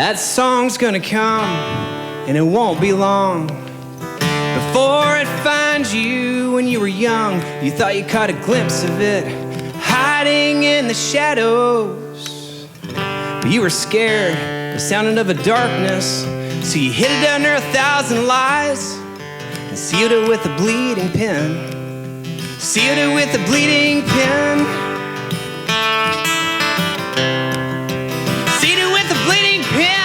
That song's gonna come, and it won't be long before it finds you. When you were young, you thought you caught a glimpse of it hiding in the shadows, but you were scared, the sound of a darkness, so you hid it under 1,000 lies and sealed it with a bleeding pen. Sealed it with a bleeding pen. Sealed it with a bleeding pen.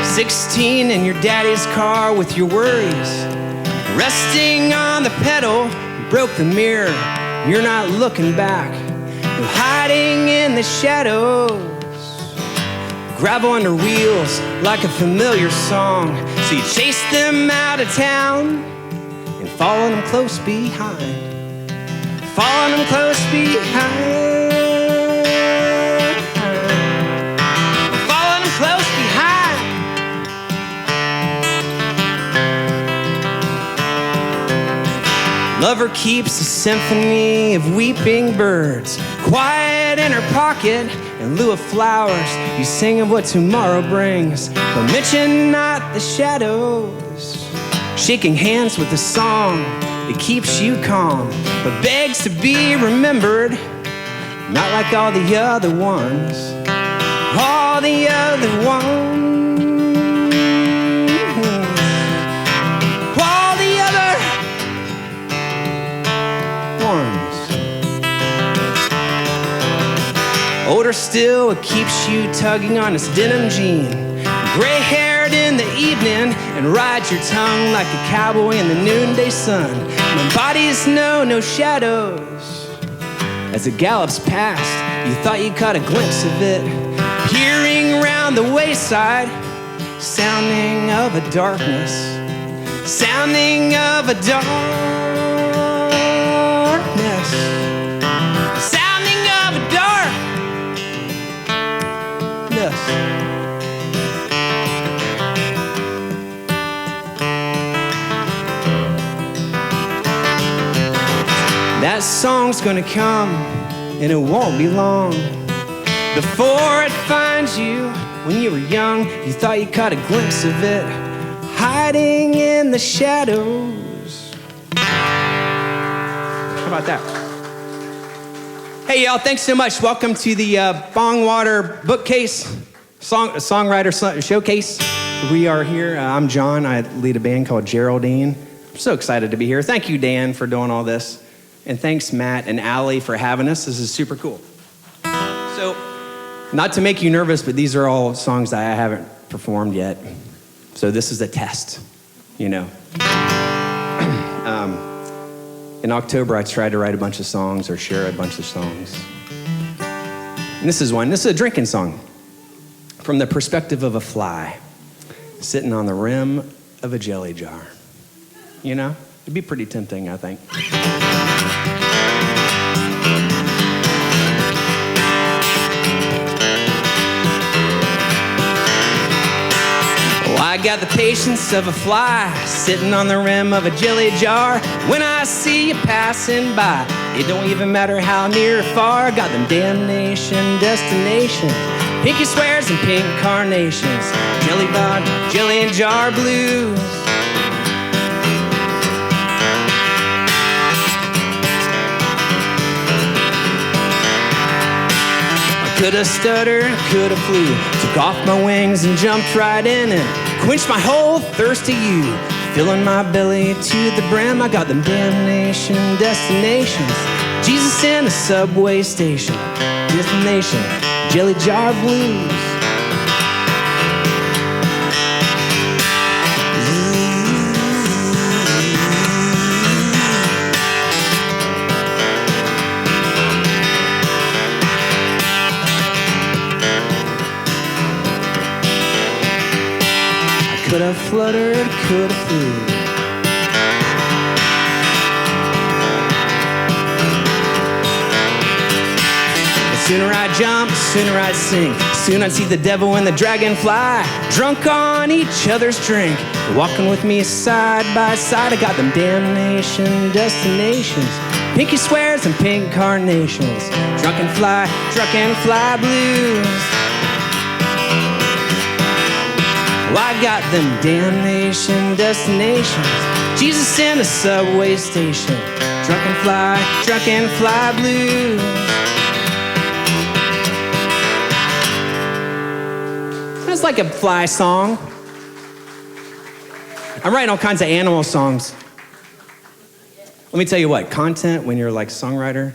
16 in your daddy's car with your worries resting on the pedal. You broke the mirror, you're not looking back. You're hiding in the shadows. Gravel under wheels like a familiar song, so you chase them out of town and follow them close behind. Follow them close behind. Follow them close behind. Lover keeps a symphony of weeping birds quiet in her pocket. In lieu of flowers, you sing of what tomorrow brings, but mention not the shadows. Shaking hands with a song that keeps you calm, but begs to be remembered, not like all the other ones. All the other ones. All the other ones. Older still, it keeps you tugging on its denim jean. Gray-haired in the evening and rides your tongue like a cowboy in the noonday sun. My bodies know no shadows. As it gallops past, you thought you caught a glimpse of it, peering round the wayside, sounding of a darkness, sounding of a darkness. That song's gonna come, and it won't be long before it finds you. When you were young, you thought you caught a glimpse of it hiding in the shadows. How about that? Hey y'all, thanks so much. Welcome to the Backwater Bookcase Songwriter Showcase. We are here. I'm John. I lead a band called Geraldine. I'm so excited to be here. Thank you, Dan, for doing all this. And thanks, Matt and Allie, for having us. This is super cool. So, not to make you nervous, but these are all songs that I haven't performed yet. So this is a test, you know. In October, I tried to write a bunch of songs or share a bunch of songs. And this is one. This is a drinking song from the perspective of a fly sitting on the rim of a jelly jar. You know, it'd be pretty tempting, I think. I got the patience of a fly sitting on the rim of a jelly jar. When I see you passing by, it don't even matter how near or far. Got them damnation destinations, pinky swears and pink carnations, jelly and jar blues. I coulda stuttered, coulda flew, took off my wings and jumped right in and quench my whole thirst to you, filling my belly to the brim. I got them damnation destinations, Jesus in a subway station, destination, jelly jar blues. Coulda fluttered, coulda flew. The sooner I jump, the sooner I'd sink. Soon I'd see the devil and the dragonfly, drunk on each other's drink, walking with me side by side. I got them damnation destinations, pinky swears and pink carnations, drunken fly blues. Well, I got them damnation destinations. Jesus in a subway station. Drunken fly blues. That's like a fly song. I'm writing all kinds of animal songs. Let me tell you what, content when you're like a songwriter,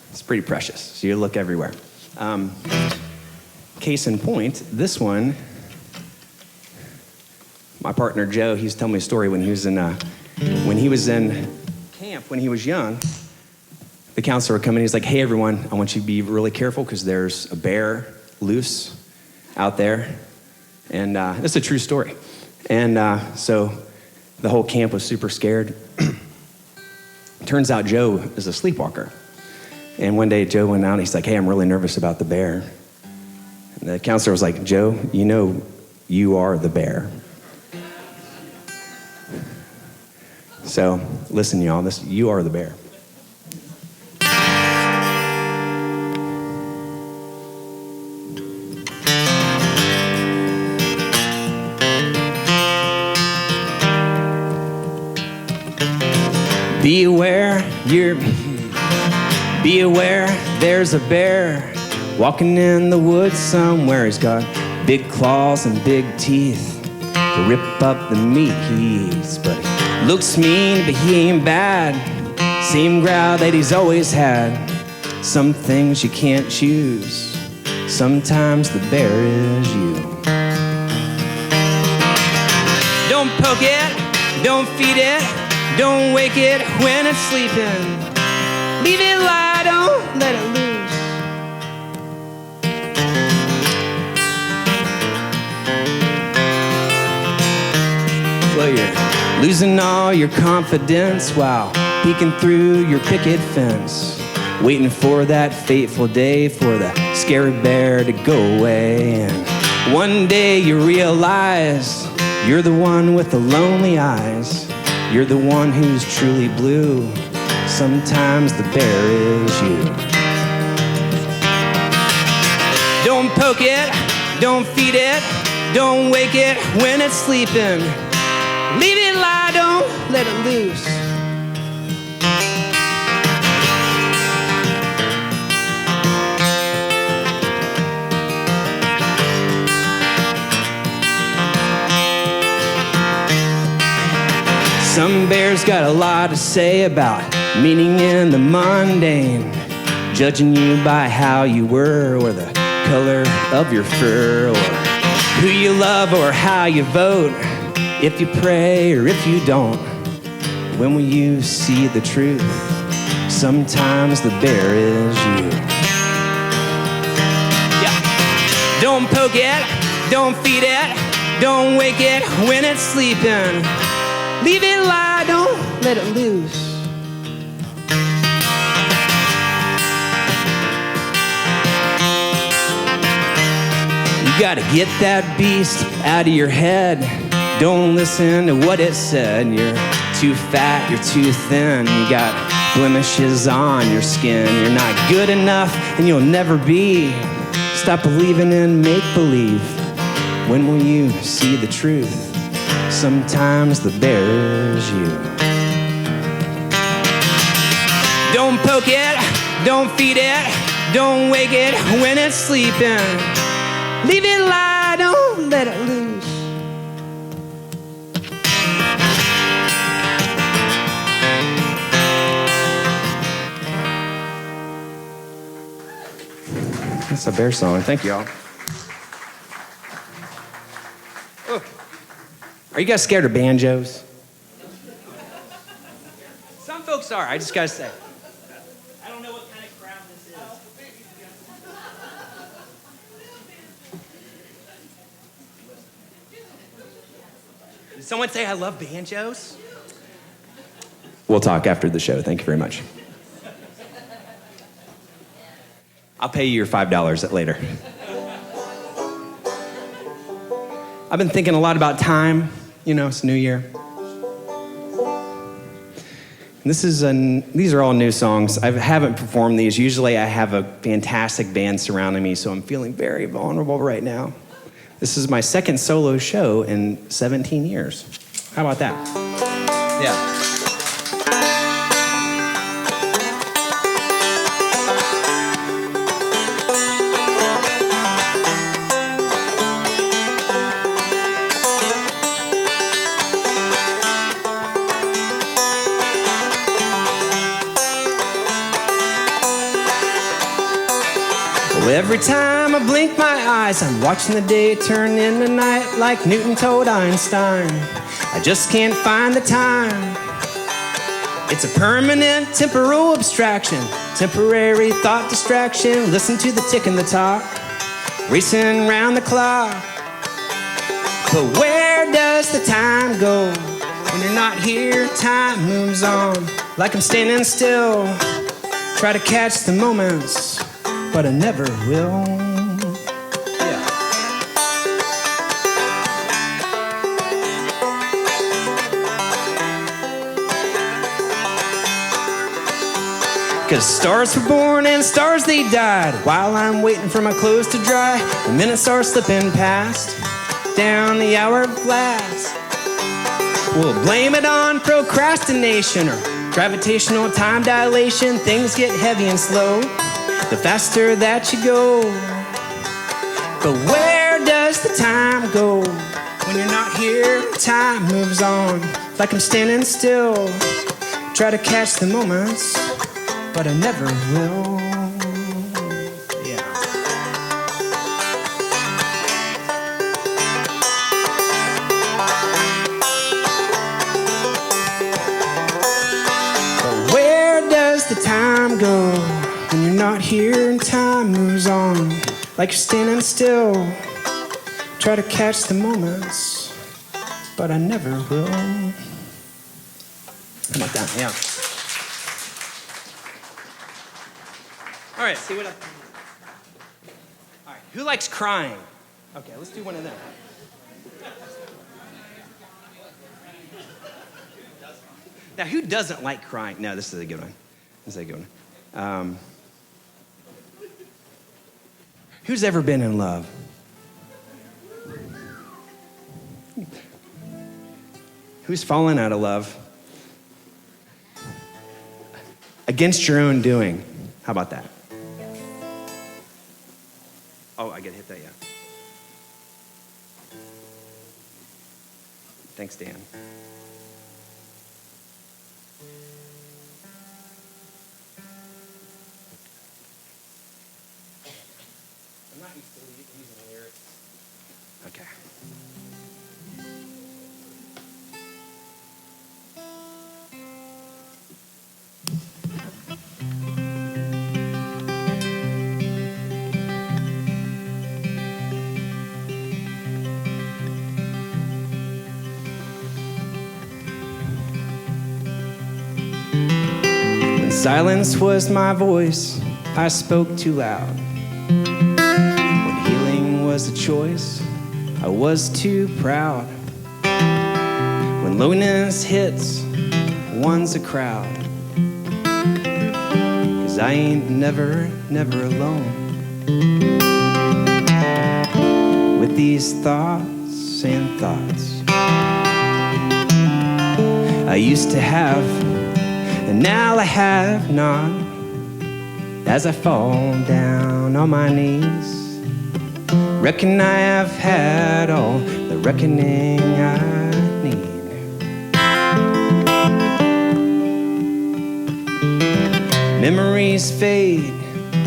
it's pretty precious. So you look everywhere. Case in point, this one, my partner Joe, he's telling me a story when he was in camp when he was young. The counselor would come in, he's like, hey everyone, I want you to be really careful because there's a bear loose out there. And it's a true story. And so the whole camp was super scared. Turns out Joe is a sleepwalker. And one day Joe went out and he's like, hey, I'm really nervous about the bear. And the counselor was like, Joe, you know you are the bear. So listen, y'all, you are the bear. Be aware, there's a bear walking in the woods somewhere. He's got big claws and big teeth to rip up the meat he eats. But he looks mean, but he ain't bad. Same growl that he's always had. Some things you can't choose. Sometimes the bear is you. Don't poke it, don't feed it, don't wake it when it's sleeping. Leave it lie, don't let it loose. Well, you're losing all your confidence while peeking through your picket fence, waiting for that fateful day for the scary bear to go away. And one day you realize you're the one with the lonely eyes. You're the one who's truly blue. Sometimes the bear is you. Don't poke it, don't feed it, don't wake it when it's sleeping. Leave it lie, don't let it loose. Some bears got a lot to say about meaning in the mundane, judging you by how you were or the color of your fur or who you love or how you vote, if you pray or if you don't. When will you see the truth? Sometimes the bear is you. Yeah. Don't poke it, don't feed it, don't wake it when it's sleeping. Leave it lie, don't let it loose. You gotta get that beast out of your head. Don't listen to what it said. You're too fat, you're too thin. You got blemishes on your skin. You're not good enough and you'll never be. Stop believing in make-believe. When will you see the truth? Sometimes the bear is you. Don't poke it, don't feed it, don't wake it when it's sleeping. Leave it lie, don't let it loose. That's a bear song. Thank you all. Are you guys scared of banjos? Some folks are, I just gotta say. I don't know what kind of crowd this is. Did someone say I love banjos? We'll talk after the show. Thank you very much. I'll pay you your $5 later. I've been thinking a lot about time. You know, it's New Year. These are all new songs. I haven't performed these. Usually I have a fantastic band surrounding me, so I'm feeling very vulnerable right now. This is my second solo show in 17 years. How about that? Yeah. Every time I blink my eyes, I'm watching the day turn into night like Newton told Einstein. I just can't find the time. It's a permanent temporal abstraction, temporary thought distraction. Listen to the tick and the talk, racing round the clock. But where does the time go? When you're not here, time moves on like I'm standing still. Try to catch the moments, but I never will. Yeah. 'Cause stars were born and stars they died. While I'm waiting for my clothes to dry, the minutes are slipping past, down the hourglass. We'll blame it on procrastination or gravitational time dilation. Things get heavy and slow the faster that you go. But where does the time go? When you're not here, time moves on like I'm standing still. Try to catch the moments, but I never will. Yeah. But where does the time go? When you're not here and time moves on like you're standing still. Try to catch the moments, but I never will. How about that? Yeah. All right, see what I... All right, who likes crying? Okay, let's do one of them. Now, who doesn't like crying? No, this is a good one. This is a good one. Who's ever been in love? Who's fallen out of love? Against your own doing. How about that? Oh, I gotta hit that, yeah. Thanks, Dan. I'm not used to using lyrics. Okay. When silence was my voice, I spoke too loud. Was a choice, I was too proud. When loneliness hits, one's a crowd. 'Cause I ain't never alone. With these thoughts and thoughts I used to have, and now I have not. As I fall down on my knees, reckon I have had all the reckoning I need. Memories fade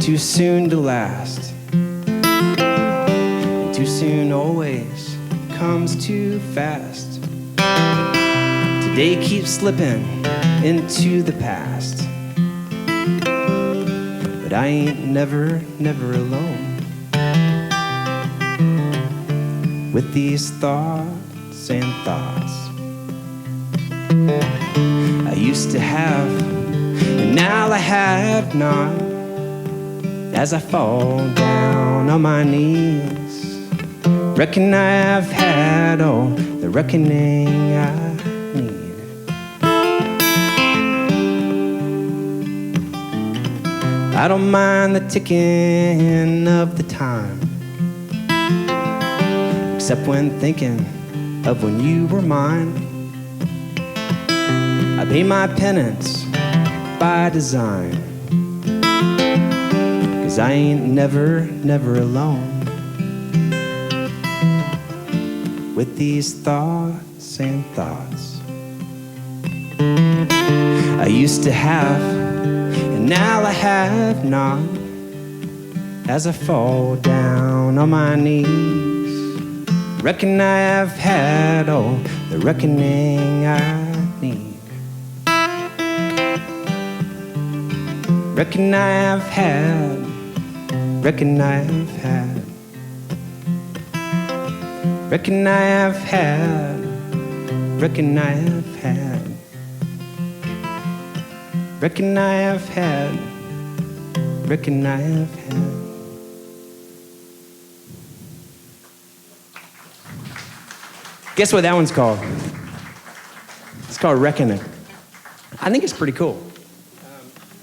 too soon to last. Too soon always comes too fast. Today keeps slipping into the past. But I ain't never alone. With these thoughts and thoughts I used to have, and now I have not. As I fall down on my knees, reckon I have had all the reckoning I need. I don't mind the ticking of the time, except when thinking of when you were mine. I pay my penance by design, 'cause I ain't never alone with these thoughts and thoughts I used to have, and now I have not. As I fall down on my knees, reckon I have had all the reckoning I need. Reckon I have had, reckon I have had, reckon I have had, reckon I have had, reckon I have had, reckon I have had. Guess what that one's called? It's called Reckoning. I think it's pretty cool.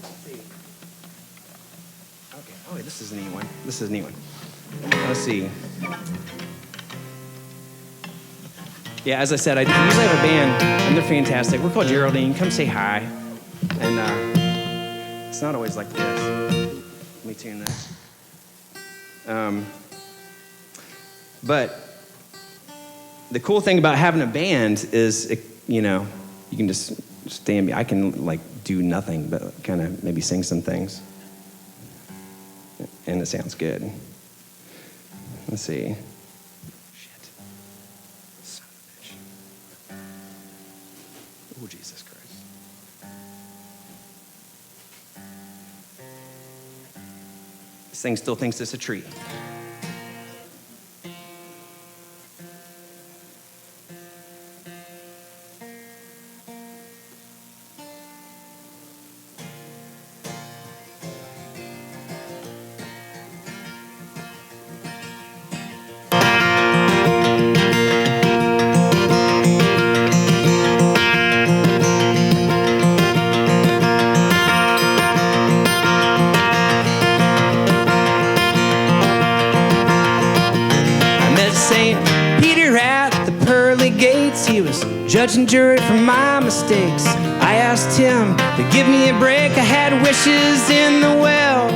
Let's see. Okay. Oh, this is a neat one. This is a neat one. Let's see. Yeah, as I said, I usually have a band, and they're fantastic. We're called Geraldine. Come say hi. And it's not always like this. Let me tune this. But the cool thing about having a band is, you know, you can just stand. I can like do nothing but kind of maybe sing some things, and it sounds good. Let's see. Shit. Son of a bitch. Oh, Jesus Christ. This thing still thinks it's a tree. He was judge and jury for my mistakes. I asked him to give me a break. I had wishes in the well.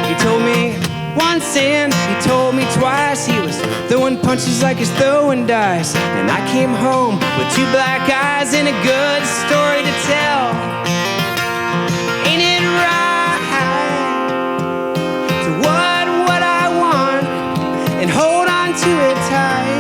He told me once and he told me twice. He was throwing punches like he's throwing dice. And I came home with two black eyes and a good story to tell. Ain't it right to what I want and hold on to it tight?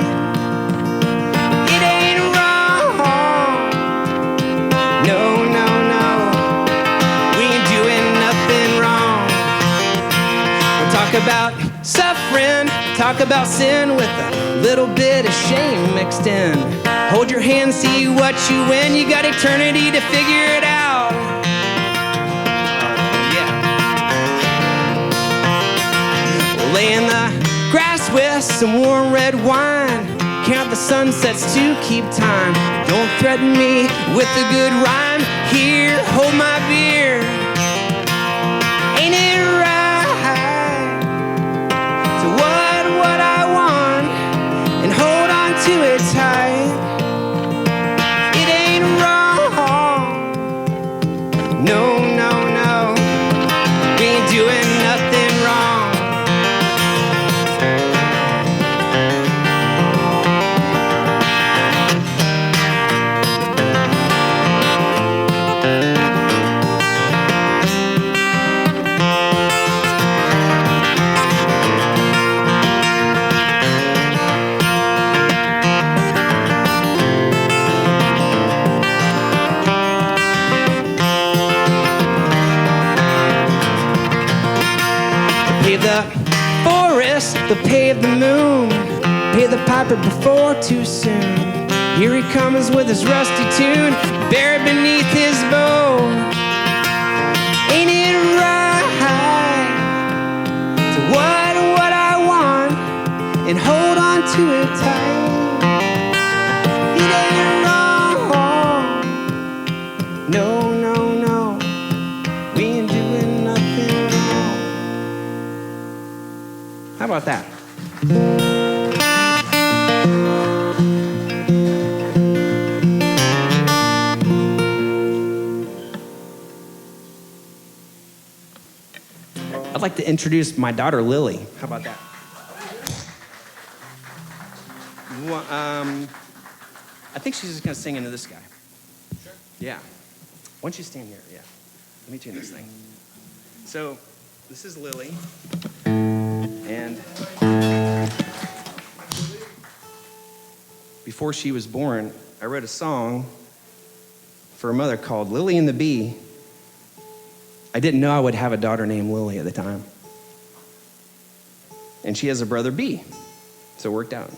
Talk about suffering, talk about sin with a little bit of shame mixed in. Hold your hand, see what you win. You got eternity to figure it out. Yeah. We'll lay in the grass with some warm red wine. Count the sunsets to keep time. Don't threaten me with a good rhyme. Here, hold my beer. Ain't it right? What I want and hold on to it tight. It ain't wrong. No, no, no. We ain't doing nothing wrong. The forest, the pave the moon, pay the piper before too soon. Here he comes with his rusty tune, buried beneath his bow. Ain't it right to what I want and hold on to it tight? It ain't wrong. No, no, no. We ain't doing nothing. How about that? I'd like to introduce my daughter, Lily. How about that? Well, I think she's just going to sing into this guy. Sure. Yeah. Why don't you stand here? Yeah. Let me tune this thing. So, this is Lily. And before she was born, I wrote a song for her mother called Lily and the Bee. I didn't know I would have a daughter named Lily at the time. And she has a brother, Bee. So it worked out.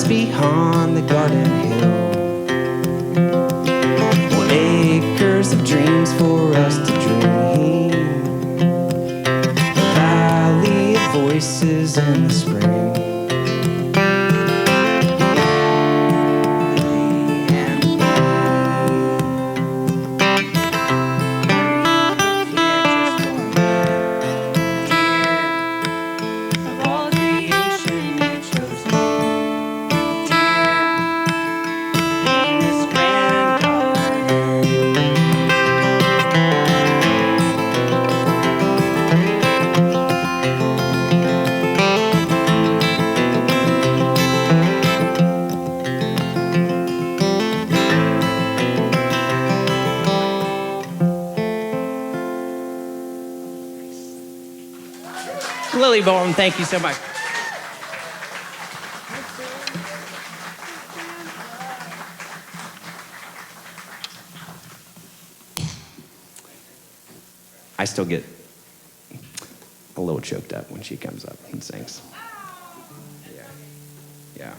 Behind the garden hill, well, acres of dreams for us to dream, a valley of voices in the spring. Lily Bolten, thank you so much. I still get a little choked up when she comes up and sings. Yeah.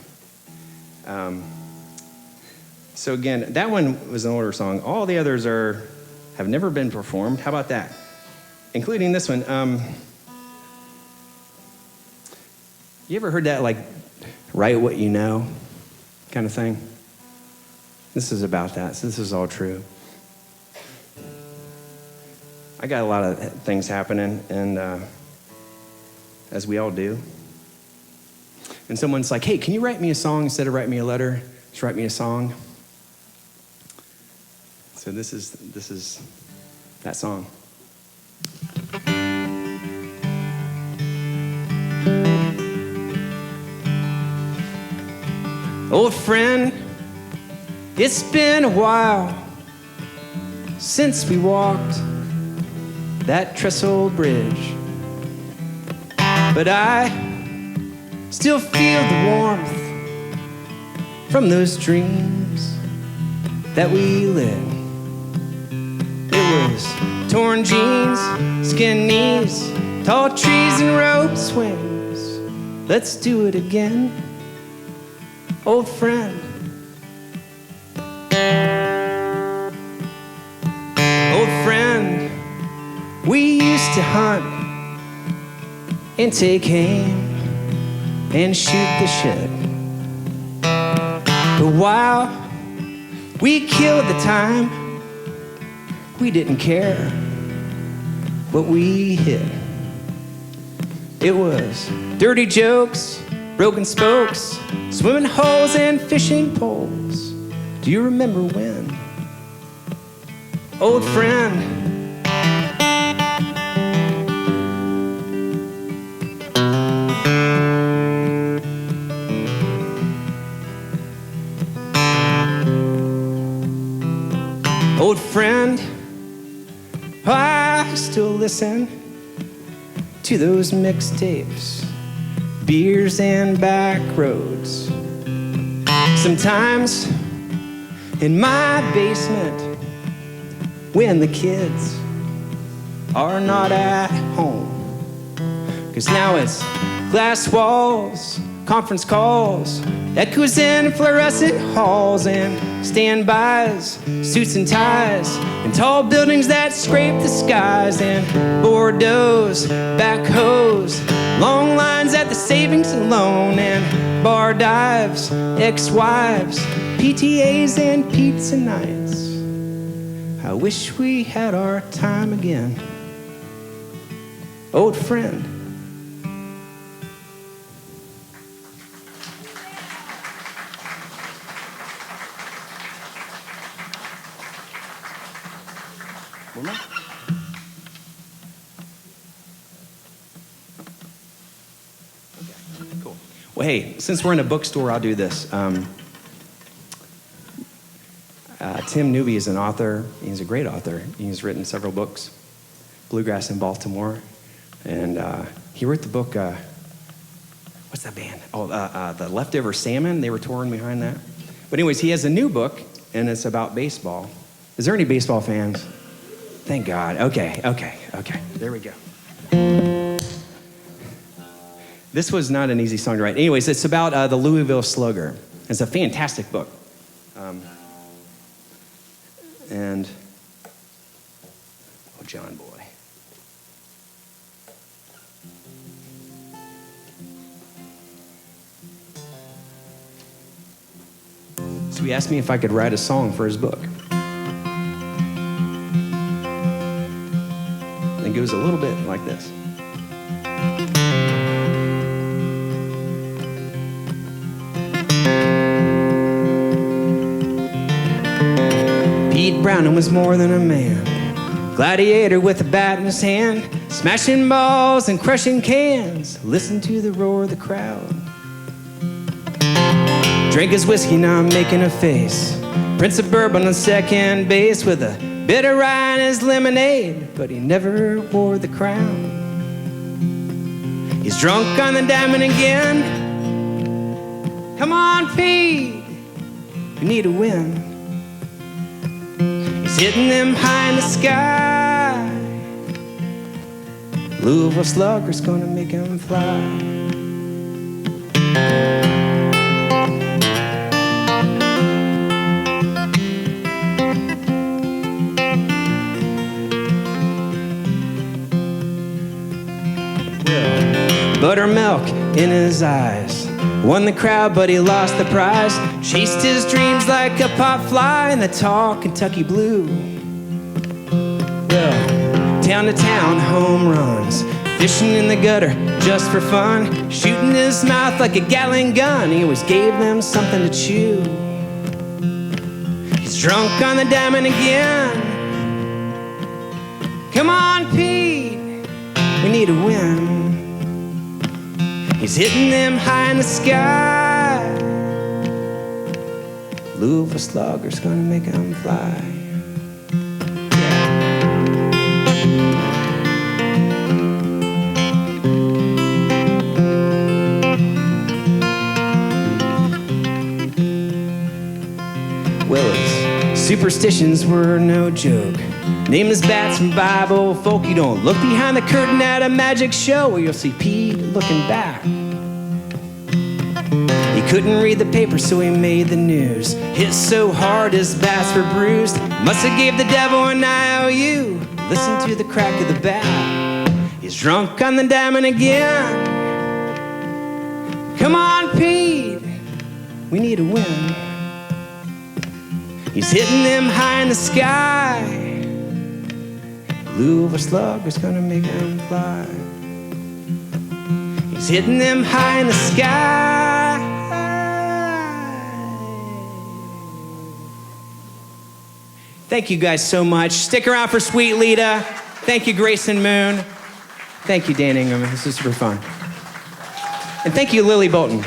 So again, that one was an older song. All the others have never been performed. How about that? Including this one. You ever heard that, like, write what you know kind of thing? This is about that. So this is all true. I got a lot of things happening, and as we all do. And someone's like, hey, can you write me a song instead of write me a letter? Just write me a song. So this is that song. Old friend, It's been a while since we walked that trestle bridge, but I still feel the warmth from those dreams that we lit. It was torn jeans, skin knees, tall trees and rope swings. Let's do it again, old friend. Old friend, we used to hunt and take aim and shoot the shit. But while we killed the time, we didn't care what we hit. It was dirty jokes, broken spokes, swimming holes and fishing poles. Do you remember when? Old friend. Old friend, I still listen to those mixtapes, beers and back roads. Sometimes in my basement when the kids are not at home. 'Cause now it's glass walls, conference calls, echoes in fluorescent halls, and standbys, suits and ties, and tall buildings that scrape the skies, and Bordeaux's, backhoes, long lines at the savings and loan, and bar dives, ex-wives, PTAs and pizza nights. I wish we had our time again, old friend. Cool. Well, hey, since we're in a bookstore, I'll do this. Tim Newby is an author. He's a great author. He's written several books, Bluegrass in Baltimore, and he wrote the book, what's that band? Oh, the Leftover Salmon. They were touring behind that. But anyways, he has a new book, and it's about baseball. Is there any baseball fans? Thank God. Okay. There we go. This was not an easy song to write. Anyways, it's about the Louisville Slugger. It's a fantastic book. And, oh, John boy. So he asked me if I could write a song for his book. It goes a little bit like this. Pete Browning was more than a man, gladiator with a bat in his hand, smashing balls and crushing cans. Listen to the roar of the crowd. Drank his whiskey, now I'm making a face. Prince of Bourbon on second base with a bit of rye in his lemonade, but he never wore the crown. He's drunk on the diamond again. Come on, Pete, we need a win. He's hitting them high in the sky. Louisville Slugger's gonna make him fly. Buttermilk in his eyes, won the crowd but he lost the prize. Chased his dreams like a pop fly in the tall Kentucky blue. Well, town to town home runs, fishing in the gutter just for fun, shooting his mouth like a Gatling gun. He always gave them something to chew. He's drunk on the diamond again. Come on, Pete, we need a win. He's hitting them high in the sky. Louisville Slugger's gonna make 'em fly. Well, his superstitions were no joke. Nameless bats from Bible folk. You don't look behind the curtain at a magic show where you'll see Pete looking back. He couldn't read the paper, so he made the news. Hit so hard his bats were bruised. Must have gave the devil an IOU. Listen to the crack of the bat. He's drunk on the diamond again. Come on, Pete, we need a win. He's hitting them high in the sky. Louisville Slugger's gonna make them fly. He's hitting them high in the sky. Thank you guys so much. Stick around for Sweet Lita. Thank you, Grayson Moon. Thank you, Dan Ingham. This is super fun. And thank you, Lily Bolten.